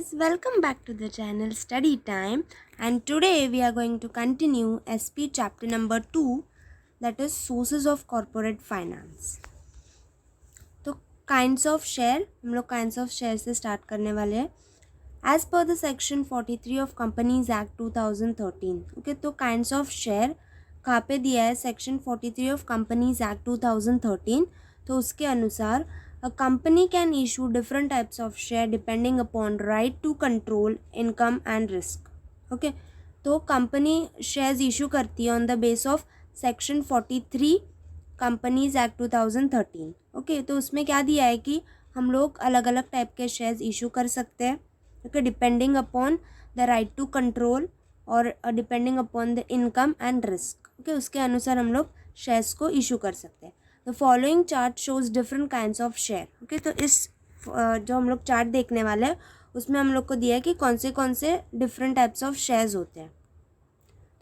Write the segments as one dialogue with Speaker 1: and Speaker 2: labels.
Speaker 1: guys, welcome back to the channel Study Time, and today we are going to continue SP chapter number 2, that is sources of corporate finance. तो kinds of share, हम लोग kinds of share से start करने वाले हैं. As per the section 43 of companies act 2013. Okay, तो kinds of share कहाँ पे दिया है? Section 43 of companies act 2013. तो उसके अनुसार a company can issue different types of share depending upon right to control income and risk. Okay, तो company shares issue करती है on the base of section 43 companies act 2013. Okay, तो उसमें क्या दिया है कि हम लोग अलग अलग टाइप के शेयर्स इशू कर सकते हैं. Okay, depending upon the right to control और depending upon the income and risk. Okay, उसके अनुसार हम लोग शेयर्स को इशू कर सकते हैं. The following chart shows different kinds of share. Okay, तो इस जो हम लोग चार्ट देखने वाले हैं उसमें हम लोग को दिया है कि कौन से डिफरेंट टाइप्स ऑफ शेयर्स होते हैं.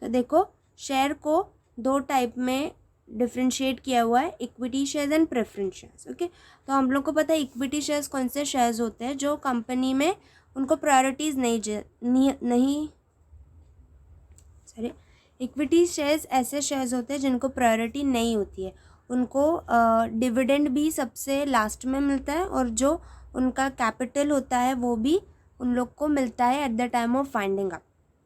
Speaker 1: तो देखो, शेयर को दो टाइप में डिफ्रेंशिएट किया हुआ है, equity shares and preference shares. Okay, तो हम लोग को पता है इक्विटी शेयर्स कौन से शेयर्स होते हैं जो कंपनी में उनको प्रायोरिटीज़ नहीं सॉरी इक्विटी शेयर्स ऐसे शेयर्स होते हैं जिनको प्रायोरिटी नहीं होती है. उनको डिविडेंड भी सबसे लास्ट में मिलता है और जो उनका कैपिटल होता है वो भी उन लोग को मिलता है eight the time of finding up.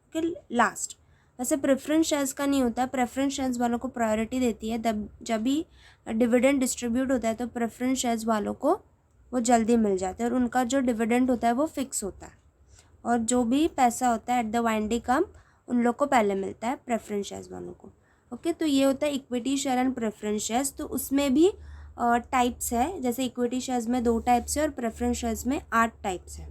Speaker 1: Okay, last. वैसे प्रेफरेंस शेयर्स का नहीं होता. प्रेफरेंस शेयर्स वालों को प्रायोरिटी देती है जब भी डिविडेंड डिस्ट्रीब्यूट होता है तो प्रेफरेंस शेयर्स वालों को वो जल्दी मिल जाते हैं और उनका जो डिविडेंड होता है वो फिक्स होता है और जो भी पैसा होता है एट द वाइंडिंग अप उन लोग को पहले मिलता है, प्रेफरेंस शेयर्स वालों को. ओके, तो ये होता है equity share and preference shares. तो उसमें भी टाइप्स है, जैसे इक्विटी शेयर्स में 2 टाइप्स है और प्रेफरेंस शेयर्स में 8 टाइप्स है.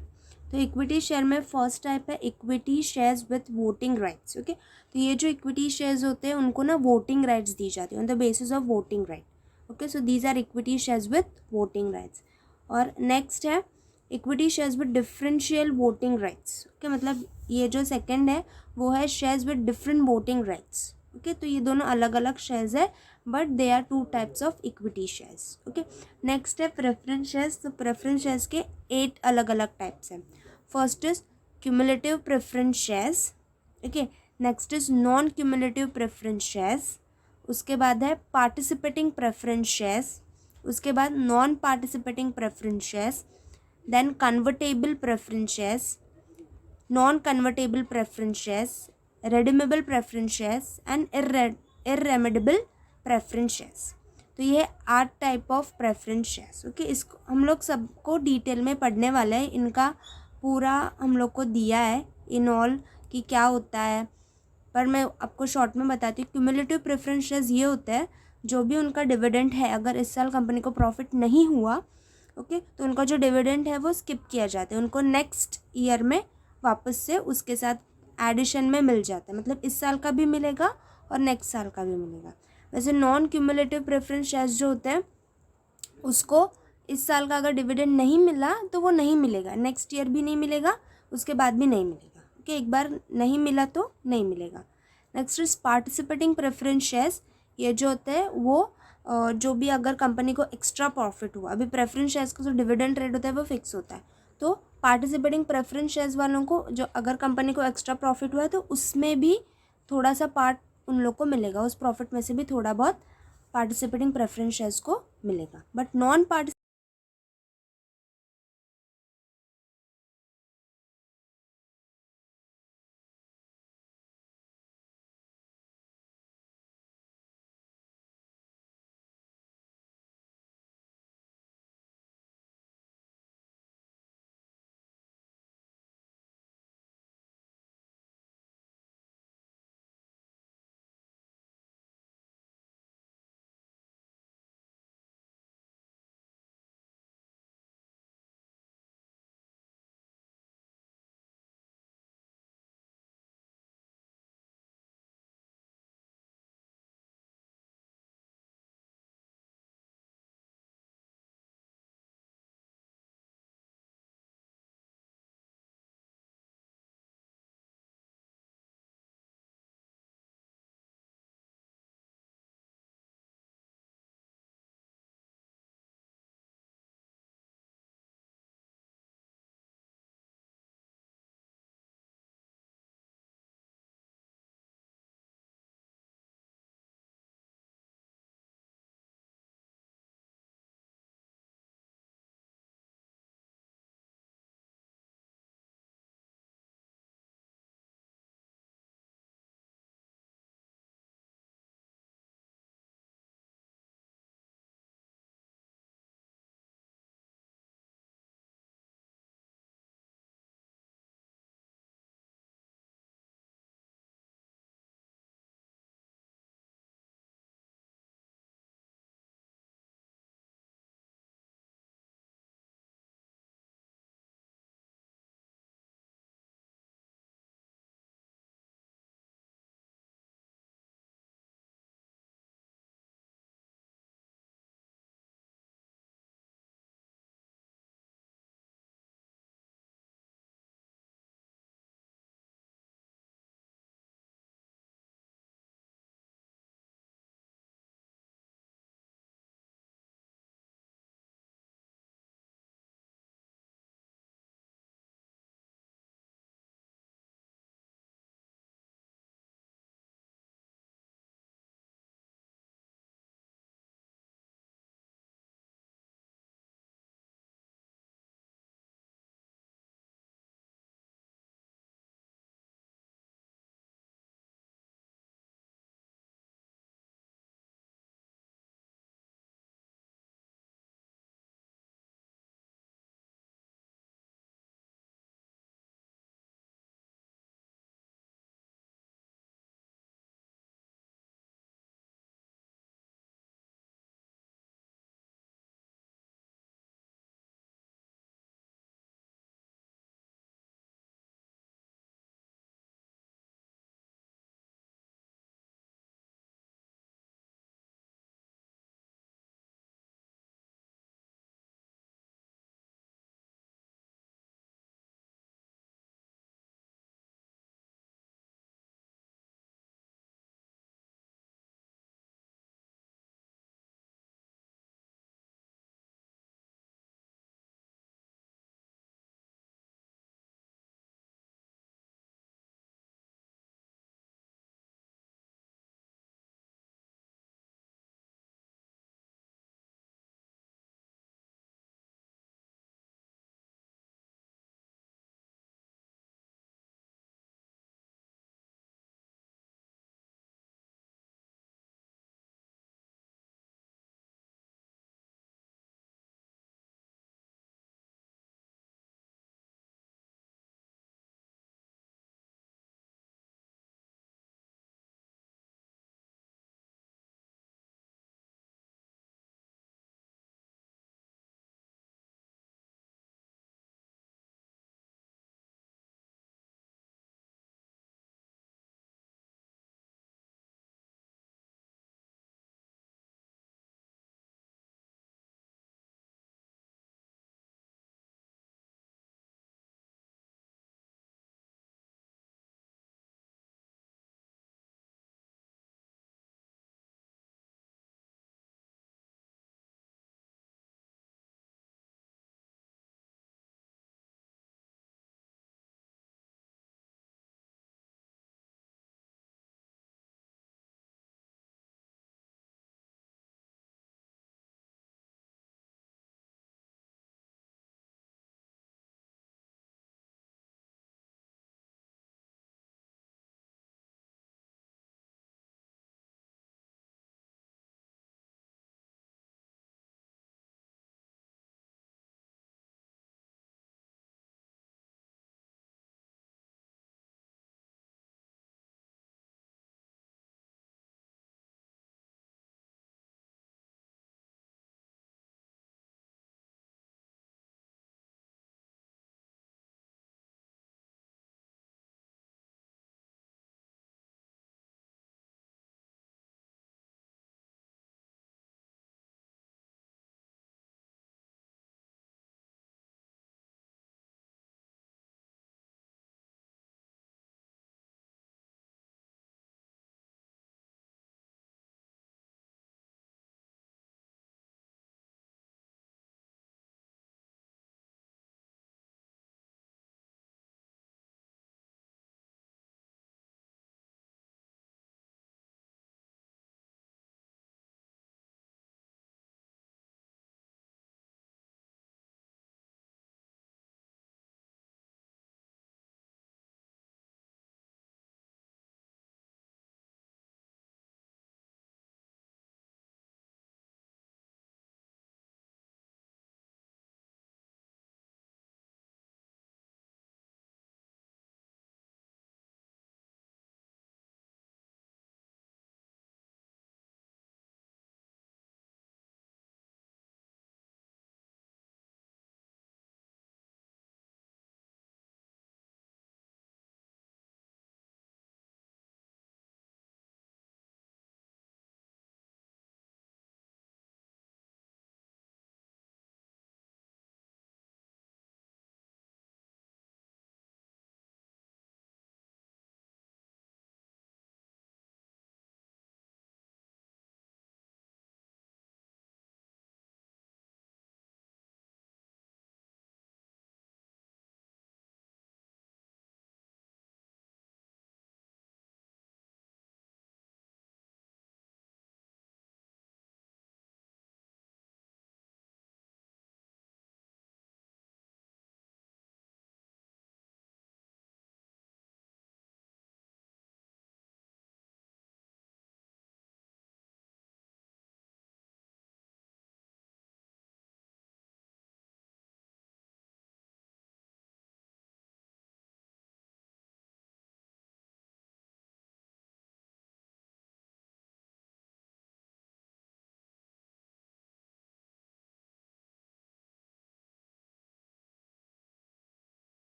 Speaker 1: तो इक्विटी शेयर में फर्स्ट टाइप है equity shares with voting rights. Okay, तो ये जो इक्विटी शेयर्स होते हैं उनको ना वोटिंग राइट्स दी जाती है on the basis of voting right. Okay, so these are equity shares with voting rights. और नेक्स्ट है equity shares with differential voting rights. Okay, मतलब ये जो सेकंड है वो है shares with different voting rights. Okay, तो ये दोनों अलग अलग शेयर्स है but they are 2 types of equity shares. Okay, next है प्रेफरेंस शेयर्स. तो प्रेफरेंस शेयर्स के 8 अलग अलग टाइप्स हैं. First is cumulative preference shares. Okay, next is non cumulative preference shares. उसके बाद है पार्टिसिपेटिंग प्रेफरेंस शेयर्स. उसके बाद non participating preference shares. Then convertible preference shares, non-convertible preference shares, redeemable preference shares and irredeemable preference shares. तो ये 8 type of preference shares. Okay, इसको हम लोग सबको डिटेल में पढ़ने वाले हैं. इनका पूरा हम लोग को दिया है इन ऑल कि क्या होता है, पर मैं आपको शॉर्ट में बताती हूँ. क्यूमुलेटिव प्रेफरेंस शेयर्स ये होता है जो भी उनका डिविडेंड है, अगर इस साल कंपनी को प्रॉफिट नहीं हुआ ओके, तो उनका जो डिविडेंड है वो स्किप किया जाता है, उनको नेक्स्ट ईयर में वापस से उसके साथ एडिशन में मिल जाता है. मतलब इस साल का भी मिलेगा और नेक्स्ट साल का भी मिलेगा. वैसे नॉन क्यूमुलेटिव प्रेफरेंस शेयर्स जो होते हैं उसको इस साल का अगर डिविडेंड नहीं मिला तो वो नहीं मिलेगा, नेक्स्ट ईयर भी नहीं मिलेगा, उसके बाद भी नहीं मिलेगा. ओके, एक बार नहीं मिला तो नहीं मिलेगा. Next is participating preference shares. ये जो होते हैं वो जो भी अगर कंपनी को एक्स्ट्रा प्रॉफिट हुआ, अभी प्रेफरेंस शेयर्स का जो डिविडेंड रेट होता है वो फिक्स होता है, तो पार्टिसिपेटिंग प्रेफरेंस शेयर्स वालों को जो अगर कंपनी को एक्स्ट्रा प्रॉफिट हुआ है तो उसमें भी थोड़ा सा पार्ट उन लोग को मिलेगा, उस प्रॉफिट में से भी थोड़ा बहुत पार्टिसिपेटिंग प्रेफरेंस शेयर्स को मिलेगा. But non participating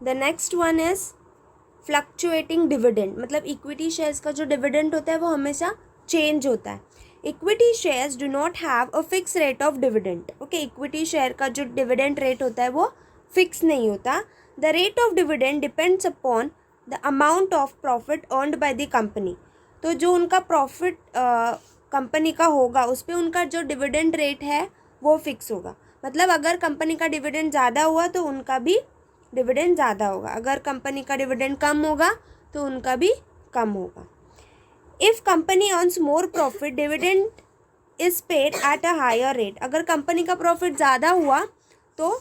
Speaker 1: the next one is fluctuating dividend, मतलब इक्विटी शेयर्स का जो डिविडेंड होता है वो हमेशा चेंज होता है. Equity shares do not have a fix rate of dividend. Okay, equity share का जो डिविडेंड रेट होता है वो फिक्स नहीं होता. The rate of dividend depends upon the amount of profit earned by the company. तो जो उनका प्रॉफिट कंपनी का होगा उस पर उनका जो डिविडेंड रेट है वो फिक्स होगा. मतलब अगर कंपनी का डिविडेंड ज़्यादा हुआ तो उनका भी डिविडेंड ज़्यादा होगा, अगर कंपनी का डिविडेंड कम होगा तो उनका भी कम होगा. If company earns more profit dividend is paid at a higher rate. अगर कंपनी का प्रॉफिट ज़्यादा हुआ तो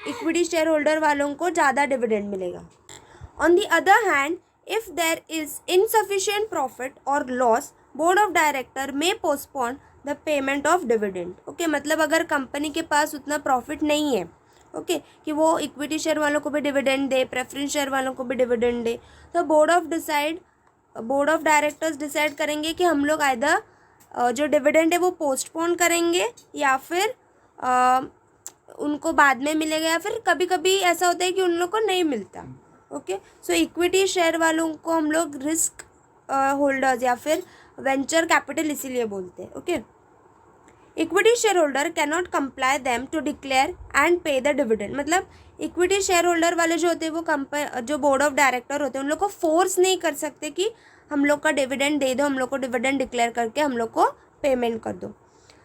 Speaker 1: इक्विटी शेयर होल्डर वालों को ज़्यादा डिविडेंड मिलेगा. On the other hand, if there is insufficient profit और loss, board of director may postpone the payment of dividend. Okay, मतलब अगर कंपनी के पास उतना प्रॉफिट नहीं है, ओके, कि वो इक्विटी शेयर वालों को भी डिविडेंड दे, प्रेफरेंस शेयर वालों को भी डिविडेंड दे, तो बोर्ड ऑफ डायरेक्टर्स डिसाइड करेंगे कि हम लोग आइदर जो डिविडेंड है वो पोस्टपोन करेंगे या फिर उनको बाद में मिलेगा, या फिर कभी कभी ऐसा होता है कि उन लोग को नहीं मिलता. ओके, सो इक्विटी शेयर वालों को हम लोग रिस्क होल्डर्स या फिर वेंचर कैपिटल इसीलिए बोलते हैं. Okay, equity share holder can not comply them to declare and pay the dividend. मतलब इक्विटी शेयर होल्डर वाले जो होते हैं वो जो बोर्ड ऑफ डायरेक्टर होते हैं उन लोग को फोर्स नहीं कर सकते कि हम लोग का डिविडेंड दे दो, हम लोग को डिविडेंड डिक्लेयर करके हम लोग को पेमेंट कर दो.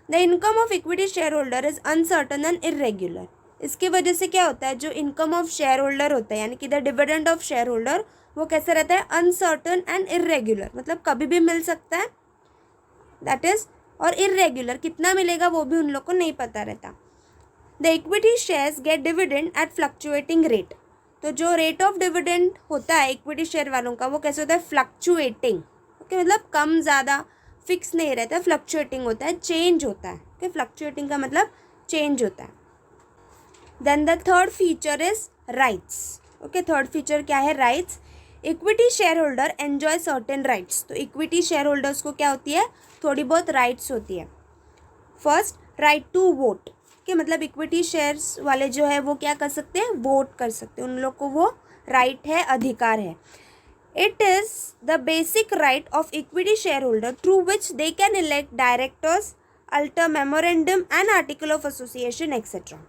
Speaker 1: The income of equity share holder is uncertain and irregular. इसकी वजह से क्या होता है, जो इनकम ऑफ शेयर होल्डर होता है यानी कि the dividend of share holder वो कैसे रहता है, अनसर्टन एंड इरेग्युलर. मतलब कभी भी मिल सकता है, दैट इज, और इरेग्युलर कितना मिलेगा वो भी उन लोग को नहीं पता रहता. The equity shares get dividend at fluctuating rate. तो जो रेट ऑफ डिविडेंड होता है इक्विटी शेयर वालों का वो कैसे होता है, फ्लक्चुएटिंग. ओके, मतलब कम ज़्यादा फिक्स नहीं रहता है, फ्लक्चुएटिंग होता है, चेंज होता है. ओके, फ्लक्चुएटिंग का मतलब चेंज होता है. Then the third feature is rights. Okay, third feature क्या है, rights. Equity share holder enjoy certain rights. तो इक्विटी शेयर होल्डर्स को क्या होती है, थोड़ी बहुत राइट्स होती है. First, right to vote. कि मतलब इक्विटी शेयर्स वाले जो है वो क्या कर सकते हैं, वोट कर सकते हैं, उन लोग को वो राइट है, अधिकार है. It is the basic right of equity share holder through which they can elect directors, alter memorandum and article of association etcetera.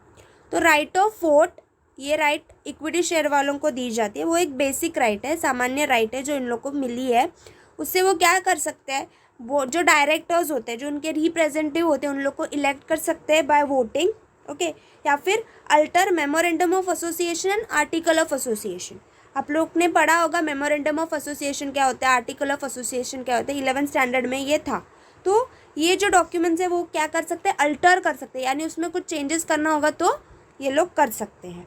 Speaker 1: तो राइट ऑफ वोट, ये राइट इक्विटी शेयर वालों को दी जाती है, वो एक बेसिक राइट है, सामान्य राइट है जो इन लोग को मिली है. उससे वो क्या कर सकते हैं, वो जो डायरेक्टर्स होते हैं, जो उनके रिप्रेजेंटेटिव होते हैं, उन लोग को इलेक्ट कर सकते हैं बाय वोटिंग. ओके, या फिर alter memorandum of association and article of association. आप लोग ने पढ़ा होगा मेमोरेंडम ऑफ एसोसिएशन क्या होता है, आर्टिकल ऑफ एसोसिएशन क्या होता है, 11th स्टैंडर्ड में ये था. तो ये जो डॉक्यूमेंट्स है वो क्या कर सकते हैं, अल्टर कर सकते हैं, यानी उसमें कुछ चेंजेस करना होगा तो ये लोग कर सकते हैं.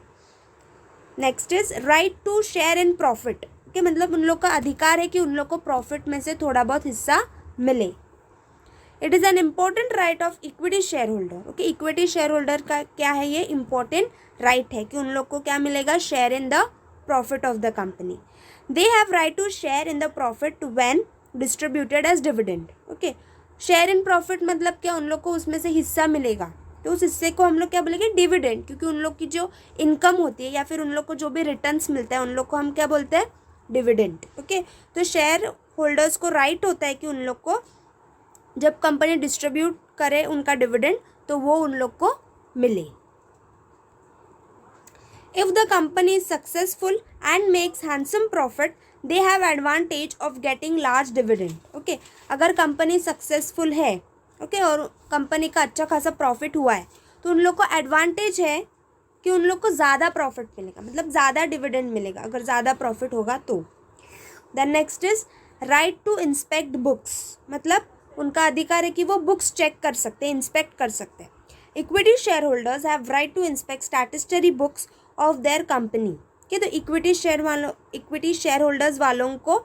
Speaker 1: Next is right to share in profit. कि मतलब उन लोग का अधिकार है कि उन लोग को प्रॉफिट में से थोड़ा बहुत हिस्सा मिले. It is an important right of equity share holder. Okay, equity share holder का क्या है, ये इम्पॉर्टेंट राइट है कि उन लोग को क्या मिलेगा, share in the profit of the company. They have right to share in the profit when distributed as dividend. Okay, share in profit मतलब क्या, उन लोग को उसमें से हिस्सा मिलेगा, तो उस हिस्से को हम लोग क्या बोलेंगे, डिविडेंड. क्योंकि उन लोग की जो इनकम होती है या फिर उन लोग को जो भी रिटर्न्स मिलता है उन लोग को हम क्या बोलते हैं, डिविडेंड. ओके, तो शेयर होल्डर्स को राइट होता है कि उन लोग को जब कंपनी डिस्ट्रीब्यूट करे उनका डिविडेंड तो वो उन लोग को मिले. If the company is successful and makes handsome profit they have advantage of getting large dividend. Okay, अगर कंपनी सक्सेसफुल है, ओके, और कंपनी का अच्छा खासा प्रॉफिट हुआ है तो उन लोग को एडवांटेज है कि उन लोग को ज़्यादा प्रॉफिट मिलेगा, मतलब ज़्यादा डिविडेंड मिलेगा अगर ज़्यादा प्रॉफिट होगा तो. Then next is right to inspect books. मतलब उनका अधिकार है कि वो बुक्स चेक कर सकते हैं, इंस्पेक्ट कर सकते हैं. Equity share holders have right to inspect statutory books of their company. कि तो इक्विटी शेयर होल्डर्स वालों को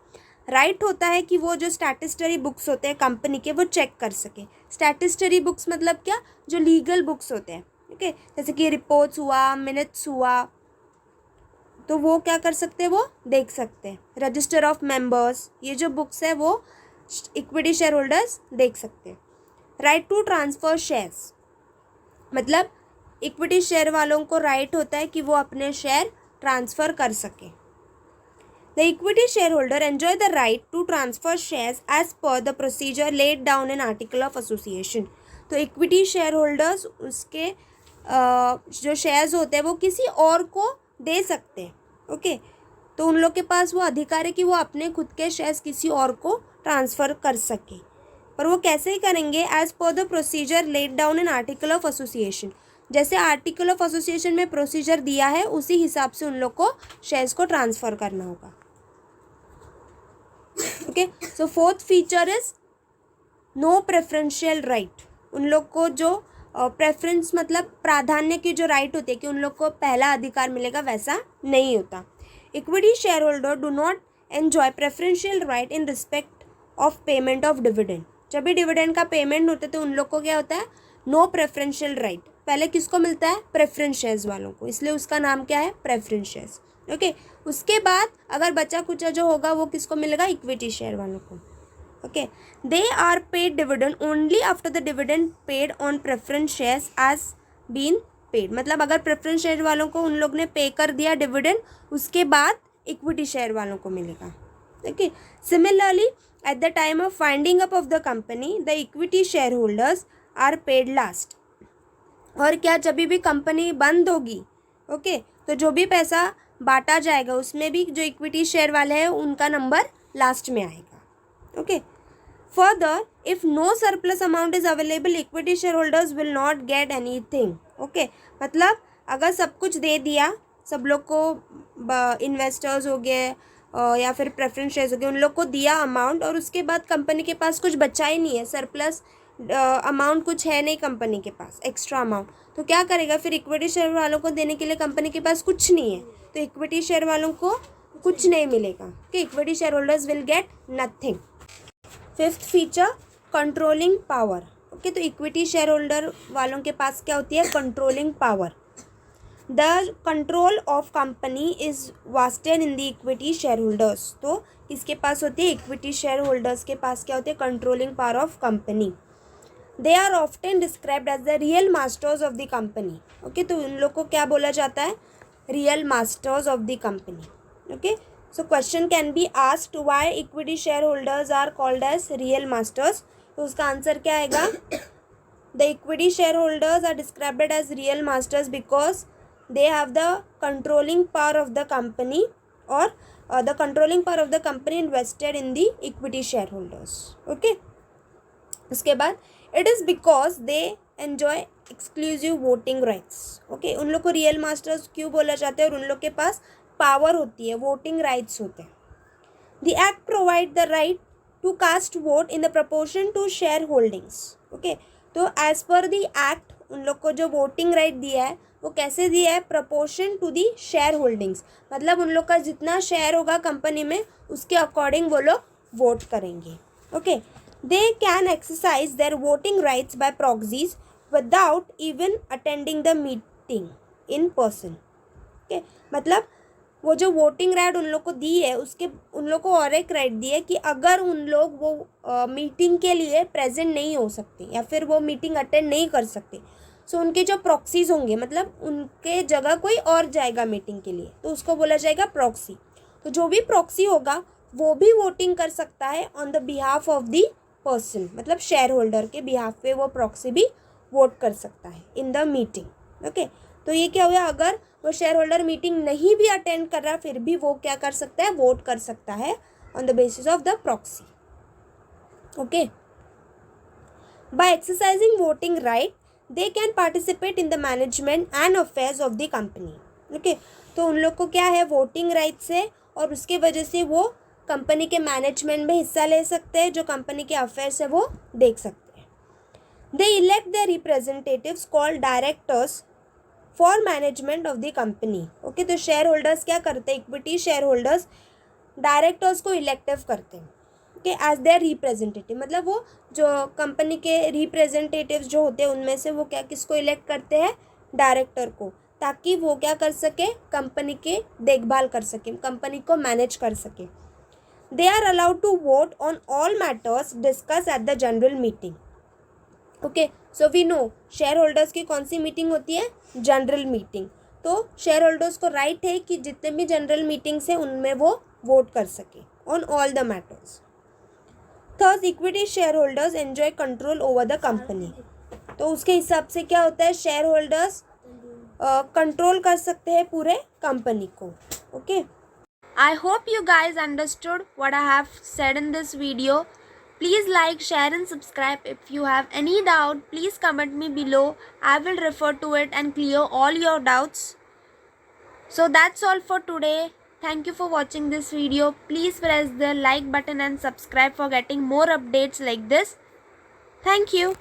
Speaker 1: राइट होता है कि वो जो स्टैटिस्टरी बुक्स होते हैं कंपनी के वो चेक कर सके. स्टैटिस्टरी बुक्स मतलब क्या, जो लीगल बुक्स होते हैं. ओके, जैसे कि रिपोर्ट्स हुआ, मिनट्स हुआ, तो वो क्या कर सकते हैं, वो देख सकते हैं. रजिस्टर ऑफ मेंबर्स, ये जो बुक्स है वो इक्विटी शेयर होल्डर्स देख सकते हैं. राइट टू ट्रांसफ़र शेयर्स, मतलब इक्विटी शेयर वालों को राइट होता है कि वो अपने शेयर ट्रांसफ़र कर सके। The equity share holder enjoy the right to transfer shares as per the procedure laid down in article of association. तो इक्विटी शेयर होल्डर्स उसके जो शेयर्स होते हैं वो किसी और को दे सकते हैं। ओके, तो उन लोग के पास वो अधिकार है कि वो अपने खुद के शेयर्स किसी और को ट्रांसफ़र कर सके, पर वो कैसे करेंगे? As per the procedure laid down in article of association, जैसे आर्टिकल ऑफ एसोसिएशन में प्रोसीजर दिया है उसी हिसाब से उन लोग को शेयर्स को ट्रांसफ़र करना होगा। Okay, so fourth feature is no preferential right. उन लोग को जो प्रेफरेंस मतलब प्राधान्य की जो राइट होती है कि उन लोग को पहला अधिकार मिलेगा, वैसा नहीं होता। Equity share holder do not enjoy preferential right in respect of payment of dividend. जब भी डिविडेंड का पेमेंट होता है तो उन लोग को क्या होता है? No preferential right. पहले किसको मिलता है? प्रेफरेंस शेयर्स वालों को, इसलिए उसका नाम क्या है? Preference shares. ओके, उसके बाद अगर बचा कुचा जो होगा वो किसको मिलेगा? इक्विटी शेयर वालों को। Okay, they are paid dividend only after the dividend paid on preference shares has been paid. मतलब अगर प्रेफरेंस शेयर वालों को उन लोग ने पे कर दिया डिविडेंड, उसके बाद इक्विटी शेयर वालों को मिलेगा। Okay, similarly at the time of winding up of the company the equity share holders are paid last. और क्या, जब भी कंपनी बंद होगी, ओके, तो जो भी पैसा बांटा जाएगा उसमें भी जो इक्विटी शेयर वाले हैं उनका नंबर लास्ट में आएगा। Okay, further if no surplus amount is available equity share holders will not get anything. Okay, मतलब अगर सब कुछ दे दिया सब लोग को, इन्वेस्टर्स हो गए या फिर प्रेफरेंस शेयर्स हो गए, उन लोग को दिया अमाउंट और उसके बाद कंपनी के पास कुछ बचा ही नहीं है, सरप्लस अमाउंट कुछ है नहीं कंपनी के पास, एक्स्ट्रा अमाउंट, तो क्या करेगा फिर? इक्विटी शेयर वालों को देने के लिए कंपनी के पास कुछ नहीं है, तो इक्विटी शेयर वालों को कुछ नहीं मिलेगा कि equity share holders will get nothing. Fifth feature, controlling power. Okay, तो इक्विटी शेयर होल्डर वालों के पास क्या होती है? Controlling power. The control of company is wasted in the equity share holders. तो इसके पास होती है, इक्विटी शेयर होल्डर्स के पास क्या होती है? Controlling power of company. They are often described as the real masters of the company. Okay, तो उन लोग को क्या बोला जाता है? Real masters of the company. Okay, so question can be asked why equity share holders are called as real masters. तो उसका आंसर क्या आएगा? The equity share holders are described as real masters because they have the controlling power of the company or the controlling power of the company invested in the equity shareholders. Okay, उसके बाद it is because they enjoy exclusive voting rights. Okay, उन लोग को real masters क्यों बोला जाता है? और उन लोग के पास पावर होती है, वोटिंग राइट्स होते हैं। The act provide the right to cast vote in the proportion to share holdings. Okay, तो as per the act उन लोग को जो वोटिंग राइट दिया है वो कैसे दिया है? Proportion to the share holdings, मतलब उन लोग का जितना शेयर होगा कंपनी में उसके अकॉर्डिंग वो लोग वोट करेंगे। Okay, they can exercise their voting rights by proxies without even attending the meeting in person. Okay, मतलब वो जो वोटिंग राइट उन लोग को दी है उसके उन लोग को और एक राइट दी है कि अगर उन लोग वो मीटिंग के लिए प्रेजेंट नहीं हो सकते या फिर वो मीटिंग अटेंड नहीं कर सकते, सो उनके जो प्रॉक्सीज होंगे, मतलब उनके जगह कोई और जाएगा मीटिंग के लिए, तो उसको बोला जाएगा प्रॉक्सी। तो जो भी प्रॉक्सी होगा वो भी वोटिंग कर सकता है on the behalf of the person, मतलब शेयर होल्डर के बिहाफ पे वो प्रॉक्सी भी वोट कर सकता है इन द मीटिंग। ओके, तो ये क्या हुआ? अगर वो शेयर होल्डर मीटिंग नहीं भी अटेंड कर रहा फिर भी वो क्या कर सकता है? वोट कर सकता है on the basis of the proxy. Okay, by exercising voting right they can participate in the management and affairs of the company. Okay, तो उन लोग को क्या है? वोटिंग राइट्स है और उसके वजह से वो कंपनी के मैनेजमेंट में हिस्सा ले सकते हैं, जो कंपनी के अफेयर्स है वो देख सकते हैं। They elect the representatives called directors for management of the company. Okay, तो शेयर होल्डर्स क्या करते हैं? इक्विटी शेयर होल्डर्स डायरेक्टर्स को इलेक्टिव करते हैं, ओके, एज देयर रिप्रेजेंटेटिव। मतलब वो जो कंपनी के रिप्रेजेंटेटिव्स जो होते हैं उनमें से वो क्या किसको इलेक्ट करते हैं? डायरेक्टर को, ताकि वो क्या कर सके? कंपनी के देखभाल कर सके, कंपनी को मैनेज कर सके। They are allowed to vote on all matters discuss at the general meeting. Okay, so we know share holders की कौन सी मीटिंग होती है? General meeting. तो शेयर होल्डर्स को राइट है कि जितने भी जनरल मीटिंग्स हैं उनमें वो वोट कर सके on all the matters. Third, equity share holders enjoy control over the company. तो उसके हिसाब से क्या होता है, शेयर होल्डर्स कंट्रोल कर सकते हैं पूरे कंपनी को. Okay. I hope you guys understood what I have said in this video. Please like, share and subscribe. If you have any doubt, please comment me below. I will refer to it and clear all your doubts. So that's all for today. Thank you for watching this video. Please press the like button and subscribe for getting more updates like this. Thank you.